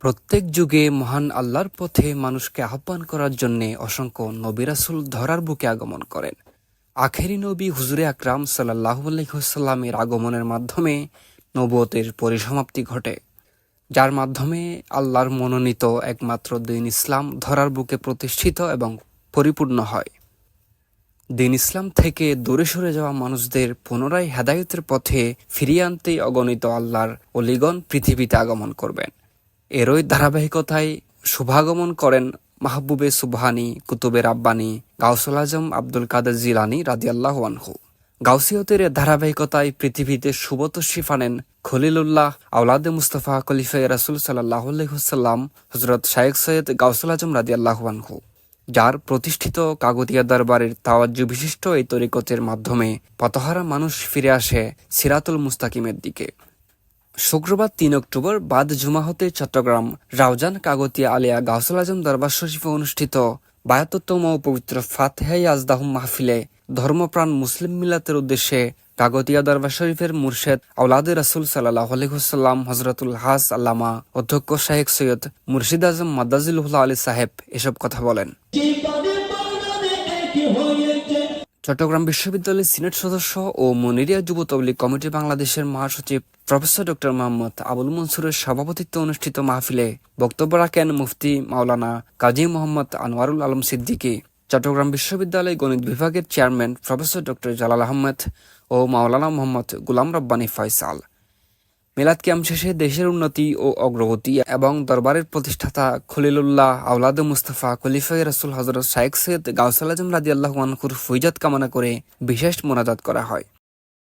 প্রত্যেক যুগে মহান আল্লাহর পথে মানুষকে আহ্বান করার জন্য অসংখ্য নবী রাসূল ধরার বুকে আগমন করেন। আখেরি নবী হুজুরে আকরাম সাল্লাল্লাহু আলাইহি ওয়াসাল্লামের আগমনের মাধ্যমে নবুয়তের পরিসমাপ্তি ঘটে, যার মাধ্যমে আল্লাহর মনোনীত একমাত্র দ্বীন ইসলাম ধরার বুকে প্রতিষ্ঠিত এবং পরিপূর্ণ হয়। দ্বীন ইসলাম থেকে দূরে সরে যাওয়া মানুষদের পুনরায় হেদায়েতের পথে ফিরিয়ে আনতেই অগণিত আল্লাহর ওলিগণ পৃথিবীতে আগমন করবেন। এরই ধারাবাহিকতায় শুভাগমন করেন মাহবুবে সুবহানী, কুতুবে রাব্বানী, গাউসুল আজম আব্দুল কাদের জিলানী রাদিয়াল্লাহু আনহু। গাউসিয়তের ধারাবাহিকতায় পৃথিবীতে শুভ তশরিফ আনেন খলিলুল্লাহ আওলাদে মুস্তাফা খলিফায়ে রাসূল সাল্লাল্লাহু আলাইহি ওয়াসাল্লাম হযরত শায়েখ সৈয়দ গাউসুল আজম রাদিয়াল্লাহু আনহু, যার প্রতিষ্ঠিত কাগতিয়া দরবারের তাওয়াজ্জু বিশিষ্ট এই তরিকতের মাধ্যমে পথহারা মানুষ ফিরে আসে সিরাতুল মুস্তাকিমের দিকে। শুক্রবার ৩ অক্টোবর বাদ জুমা হতে চট্টগ্রাম রাউজান কাগতিয়া আলিয়া গাউসুল আজম দরবার শরীফে অনুষ্ঠিত ৭২তম পবিত্র ফাতিহাই আজদাহুম মাহফিলে ধর্মপ্রাণ মুসলিম মিল্লাতের উদ্দেশ্যে কাগতিয়া দরবার শরীফের মুর্শেদ আওলাদে রাসূল সাল্লাল্লাহু আলাইহি ওয়াসাল্লাম হযরতুল হাস আল্লামা অধ্যক্ষ শায়েখ সৈয়দ মুর্শিদ আজম মাদ্দাজিলুল্লাহ আলী সাহেব এসব কথা বলেন। চট্টগ্রাম বিশ্ববিদ্যালয়ের সিনেট সদস্য ও মনিরিয়া যুব তবলিগ কমিটি বাংলাদেশের মহাসচিব প্রফেসর ডক্টর মোহাম্মদ আবুল মনসুরের সভাপতিত্বে অনুষ্ঠিত মাহফিলে বক্তব্য রাখেন মুফতি মাওলানা কাজী মোহাম্মদ আনোয়ারুল আলম সিদ্দিকী, চট্টগ্রাম বিশ্ববিদ্যালয় গণিত বিভাগের chairman professor doctor Jalal Ahmed ও মাওলানা মোহাম্মদ গুলাম রব্বানী ফয়সাল। মিলাদ ক্যাম্প শেষে দেশের উন্নতি ও অগ্রগতি এবং দরবারের প্রতিষ্ঠাতা খলিলুল্লাহ আওলাদে মুস্তাফা খলিফায়ে রাসূল হযরত শায়েখ সৈয়দ গাউসুল আজম রাদিয়াল্লাহু আনহুর ফয়জাত কামনা করে বিশেষ মোনাজাত করা হয়।